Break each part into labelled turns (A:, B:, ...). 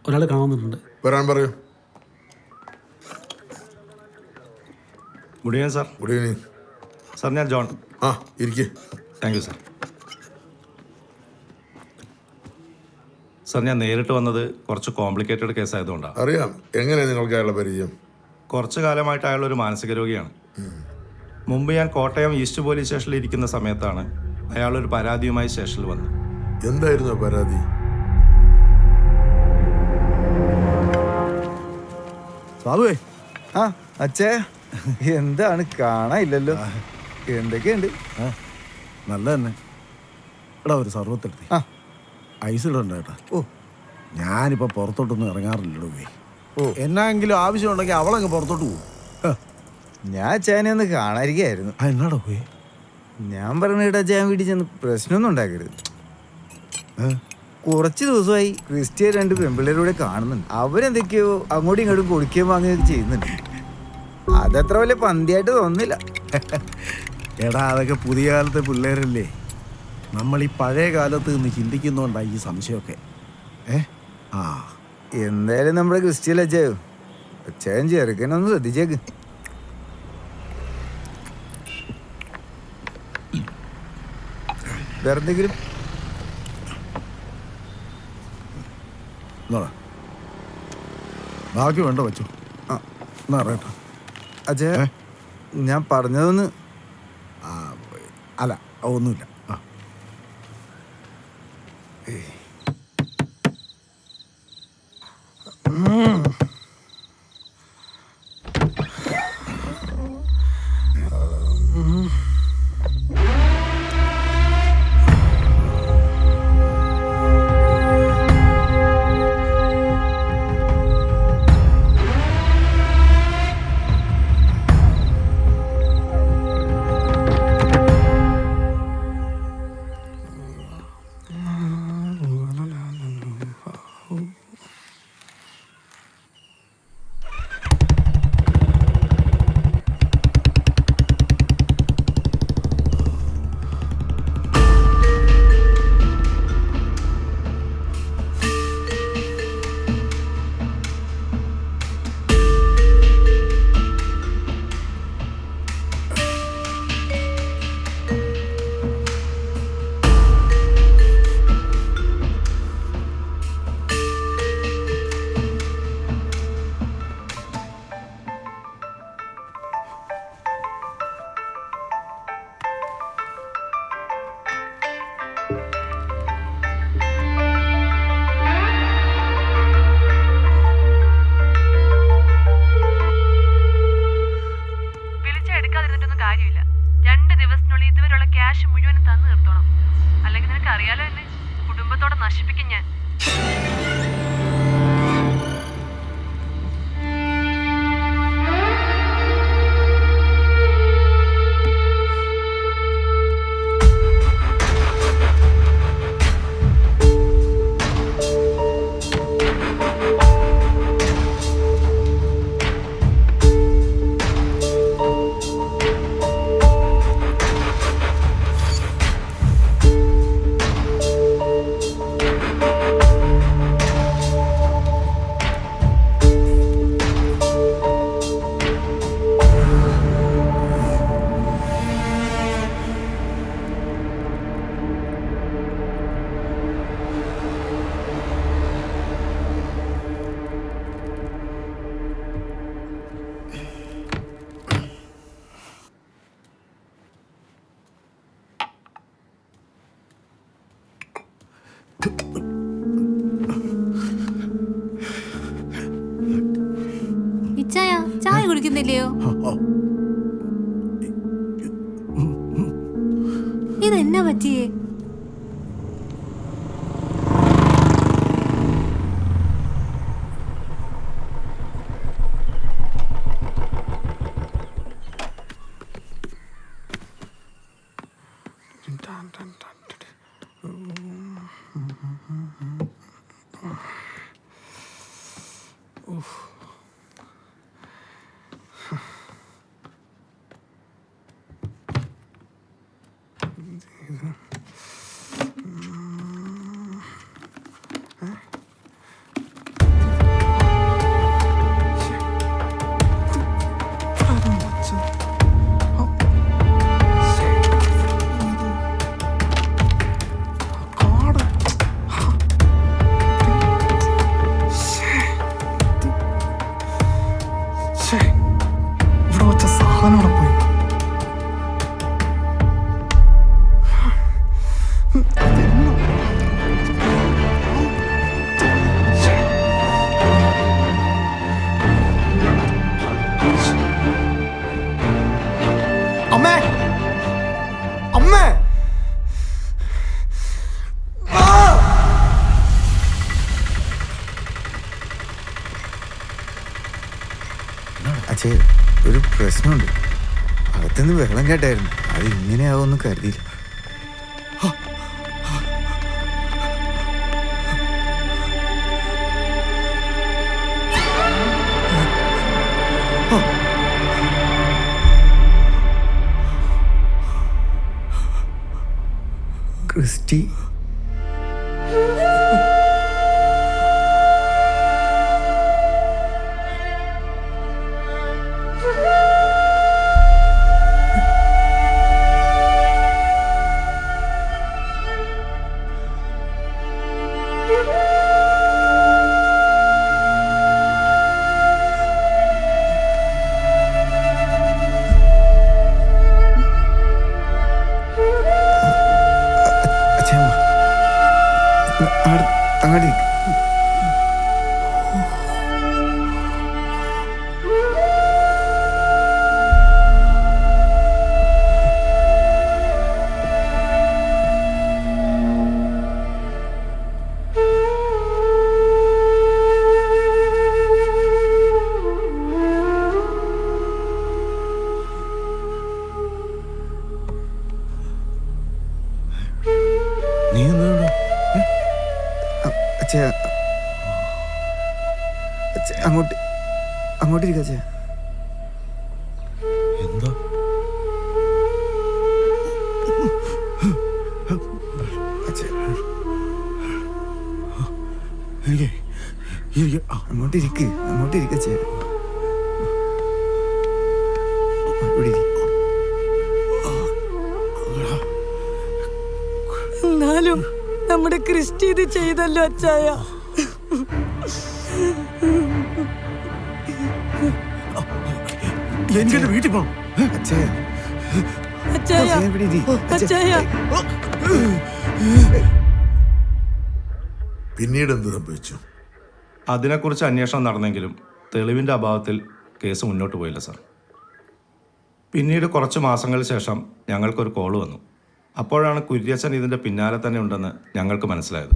A: ഒരാൾ കാണുന്നുണ്ട്.
B: വരാൻ പറയൂ.
C: Good evening sir.
B: Good evening.
C: Sir ഞാൻ ജോൺ.
B: ആ ഇരിക്കേ.
C: Thank you sir. സാർ ഞാൻ നേരിട്ട് വന്നത് കുറച്ച് കോംപ്ലിക്കേറ്റഡ് കേസ് ആയതുകൊണ്ടാണ്.
B: അറിയാം. എങ്ങനെയാണ് നിങ്ങൾക്ക് അയാളുടെ പരിചയം?
C: കുറച്ച് കാലമായിട്ട് അയാളൊരു മാനസിക രോഗിയാണ്. മുമ്പ് ഞാൻ കോട്ടയം ഈസ്റ്റ് പോലീസ് സ്റ്റേഷനിൽ ഇരിക്കുന്ന സമയത്താണ് അയാളൊരു പരാതിയുമായി സ്റ്റേഷനിൽ വന്നത്.
B: എന്തായിരുന്നു പരാതി?
D: സാധുവേ.
E: ആ അച്ഛേ, എന്താണ് കാണാനില്ലല്ലോ. എന്തൊക്കെയുണ്ട്?
D: നല്ല തന്നെ. എടാ ഒരു സർവത്തെടുത്തി ഐസിലുണ്ട് കേട്ടാ. ഓ ഞാനിപ്പോൾ പുറത്തോട്ടൊന്നും ഇറങ്ങാറില്ലടോ. എന്നായെങ്കിലും ആവശ്യമുണ്ടെങ്കിൽ അവളങ്ങ് പുറത്തോട്ട് പോകും.
E: ഞാൻ അച്ഛനെ ഒന്ന് കാണാതിരിക്കായിരുന്നു.
D: എന്നാടോ പോയി?
E: ഞാൻ പറഞ്ഞിട്ട് അച്ഛൻ വീട്ടിൽ ചെന്ന് പ്രശ്നമൊന്നും ഉണ്ടാക്കരുത്. കുറച്ച് ദിവസമായി ക്രിസ്ത്യൻ 2 പെൺപിള്ളേരൂടെ കാണുന്നുണ്ട്. അവരെന്തൊക്കെയോ അങ്ങോട്ടും ഇങ്ങോട്ടും കൊടുക്കുകയും വാങ്ങുകയൊക്കെ ചെയ്യുന്നുണ്ട്. അതത്ര വലിയ പന്തിയായിട്ട് തോന്നുന്നില്ല.
D: എടാ അതൊക്കെ പുതിയ കാലത്തെ പിള്ളേരല്ലേ. നമ്മൾ ഈ പഴയ കാലത്ത് നിന്ന് ചിന്തിക്കുന്നതുകൊണ്ടാണ് ഈ സംശയമൊക്കെ. ആ
E: എന്തായാലും നമ്മുടെ ക്രിസ്ത്യൻ അച്ഛയോ അച്ഛൻ ചെറുക്കനൊന്ന് ശ്രദ്ധിച്ചേക്ക്. വേറെന്തെങ്കിലും?
D: ബാക്കി വേണ്ട വെച്ചോ. എന്നാ അറിയട്ടോ
E: അച്ഛേ, ഞാൻ പറഞ്ഞതൊന്ന്.
D: അല്ല ഒന്നുമില്ല.
F: വിളിച്ചെടുക്കാതിരുന്നിട്ടൊന്നും കാര്യമില്ല. 2 ദിവസത്തിനുള്ളിൽ ഇതുവരെയുള്ള ക്യാഷ് മുഴുവനും തന്നു നിർത്തണം. അല്ലെങ്കിൽ നിനക്ക് അറിയാലോ എന്നെ, കുടുംബത്തോടെ നശിപ്പിക്കും ഞാൻ.
G: ചായ കുടിക്കുന്നില്ലയോ? ഇതെന്നാ പറ്റിയേ?
D: സാധനം പോയി.
E: അമ്മേ അമ്മേ അച്ഛേ ഒരു പ്രശ്നമുണ്ട്. അകത്തുനിന്ന് വെള്ളം കേട്ടായിരുന്നു. അത് ഇങ്ങനെയാവുമെന്ന് കരുതിയില്ല. ക്രിസ്റ്റി അങ്ങോട്ട്
D: നീ എന്താ
E: അച്ഛാ അങ്ങോട്ട് അങ്ങോട്ടിരിക്ക അച്ഛാ.
D: എന്താ
E: അച്ഛാ
D: എനിക്ക്
E: അങ്ങോട്ടിരിക്ക് അച്ഛാ. ഇവിടെ ഇരി.
A: എന്നാലും നമ്മുടെ ക്രിസ്റ്റി ഇത് ചെയ്തല്ലോ അച്ചായ.
D: എനിക്കെന്റെ വീട്ടിൽ പോകണം.
E: അച്ഛാ
A: അച്ചായ
E: അച്ഛാ, ഇവിടെ ഇരി.
A: അച്ചായ
B: പിന്നീട് എന്ത് സംഭവിച്ചു?
C: അതിനെക്കുറിച്ച് അന്വേഷണം നടന്നെങ്കിലും തെളിവിൻ്റെ അഭാവത്തിൽ കേസ് മുന്നോട്ട് പോയില്ല സാർ. പിന്നീട് കുറച്ച് മാസങ്ങൾക്ക് ശേഷം ഞങ്ങൾക്കൊരു കോൾ വന്നു. അപ്പോഴാണ് കുര്യച്ചൻ ഇതിൻ്റെ പിന്നാലെ തന്നെ ഉണ്ടെന്ന് ഞങ്ങൾക്ക് മനസ്സിലായത്.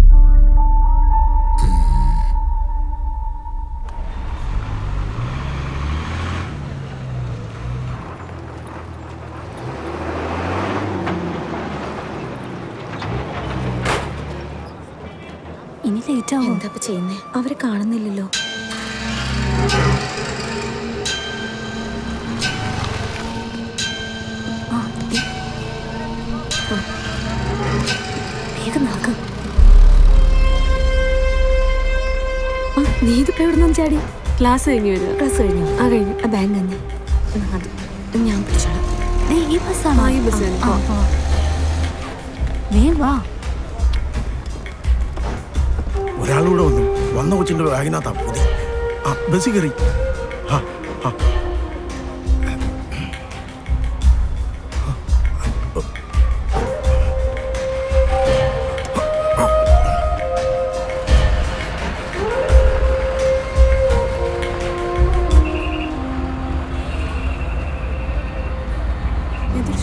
G: ഇനി ലേറ്റ് ആവും.
H: എന്താ ചെയ്യുന്നേ? അവരെ കാണുന്നില്ലല്ലോ.
G: വേഗം നടക്കും.
H: നീ ഇതിപ്പോ എവിടെ നിന്നും ചാടി?
A: ക്ലാസ് കഴിഞ്ഞു വരിക.
H: ക്ലാസ് കഴിഞ്ഞു? ആ കഴിഞ്ഞു. ആ ബാങ്ക് തന്നെ അത് ഞാൻ പിടിച്ചോളാം.
G: ഈ ബസ്സാണോ?
A: ഈ ബസ് തന്നെ.
G: വേഗം വാ.
D: ഒരാളൂടെ വന്ന കൊച്ചിന്റെ ബാഗിനകത്താ പൊതി. ആ ബസ് കയറി. ആ ആ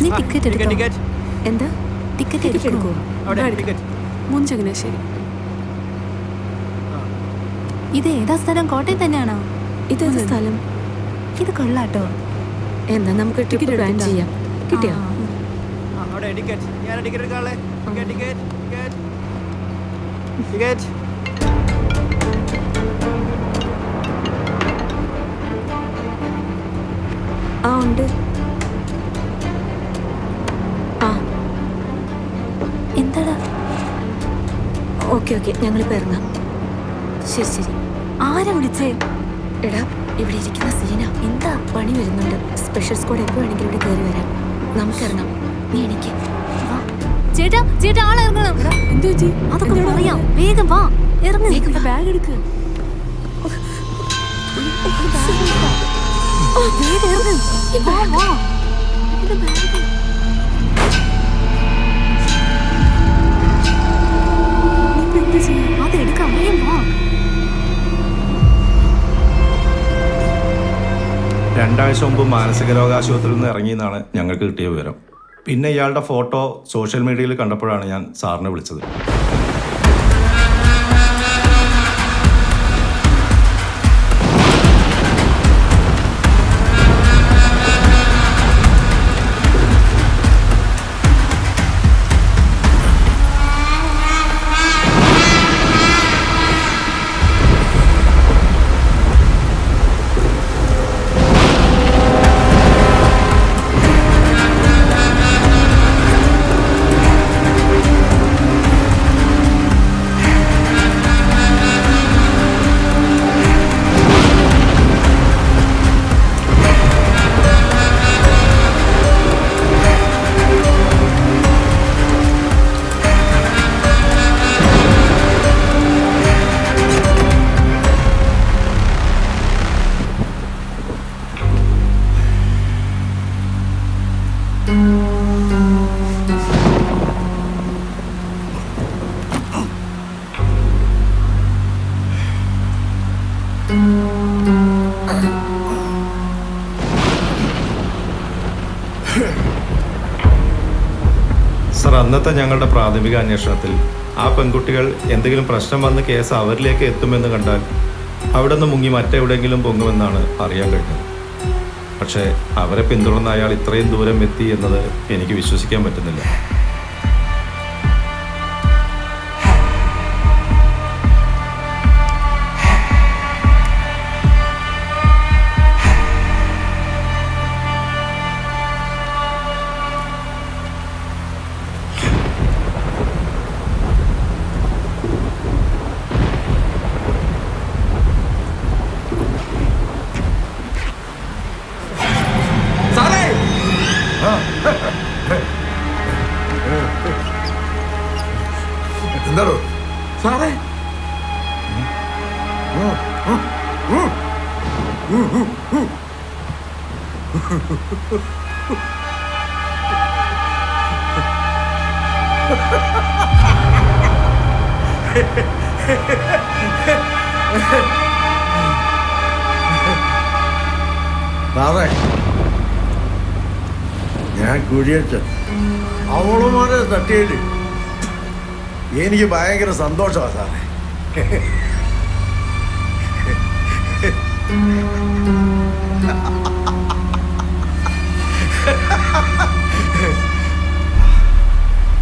G: നീ ടിക്കറ്റ് എടുത്തോ?
H: എന്താ
G: ടിക്കറ്റ്
H: എടുക്കുമോ?
A: മുൻചങ്ങനാശ്ശേരി.
G: ഇത് ഏതാ സ്ഥലം? കോട്ടയം തന്നെയാണോ?
H: ഇതേത് സ്ഥലം?
G: ഇത് കൊള്ളാട്ടോ.
H: എന്നാ നമുക്ക് ടിക്കറ്റ് പ്ലാൻ ചെയ്യാം. കിട്ടിയോ? ആ ഉണ്ട്. ആ
G: എന്താടാ?
H: ഓക്കെ ഞങ്ങളിപ്പോൾ ഇറങ്ങാം.
G: ശരി ശരി. ആരാ വിളിച്ചേ?
H: എടാ ഇവിടെ ഇരിക്കുന്ന സീന എന്താ പണി വരുന്നുണ്ട്. സ്പെഷ്യൽ സ്ക്വാഡ് എപ്പോൾ വേണമെങ്കിലും ഇവിടെ കയറി വരാം. നമുക്കിറങ്ങാം. നീ എനിക്ക്
G: ചേട്ടാ ചേട്ടാ ആളിറങ്ങണം.
A: എന്ത് പറ്റി?
G: അതൊക്കെ പറയാം. വേഗം വാ. ഇറങ്ങ്.
A: ബാഗ് എടുക്ക്.
G: വേഗം ഇറങ്ങ്. വാ, വാ. ഇത് ബാഗ്. നീ ഇപ്പൊ എന്ത് ചെയ്യും? അതെടുക്കാം, വേഗം വാ.
C: 2 ആഴ്ച മുമ്പ് മാനസിക രോഗാശുപത്രിയിൽ നിന്ന് ഇറങ്ങിയെന്നാണ് ഞങ്ങൾക്ക് കിട്ടിയ വിവരം. പിന്നെ ഇയാളുടെ ഫോട്ടോ സോഷ്യൽ മീഡിയയിൽ കണ്ടപ്പോഴാണ് ഞാൻ സാറിനെ വിളിച്ചത്. സർ, അന്നത്തെ ഞങ്ങളുടെ പ്രാഥമിക അന്വേഷണത്തിൽ ആ പെൺകുട്ടികൾ എന്തെങ്കിലും പ്രശ്നം വന്ന് കേസ് അവരിലേക്ക് എത്തുമെന്ന് കണ്ടാൽ അവിടെ നിന്ന് മുങ്ങി മറ്റെവിടെയെങ്കിലും പൊങ്ങുമെന്നാണ് അറിയാൻ കഴിഞ്ഞത്. പക്ഷേ അവരെ പിന്തുടർന്ന അയാൾ ഇത്രയും ദൂരം എത്തി എന്നത് എനിക്ക് വിശ്വസിക്കാൻ പറ്റുന്നില്ല.
B: എന്താണോ
D: സാറേ സാറേ, ഞാൻ കുഴിയച്ചൻ. അവളുമാരെ തട്ടിയിട്ട് എനിക്ക് ഭയങ്കര സന്തോഷമാണ് സാറേ.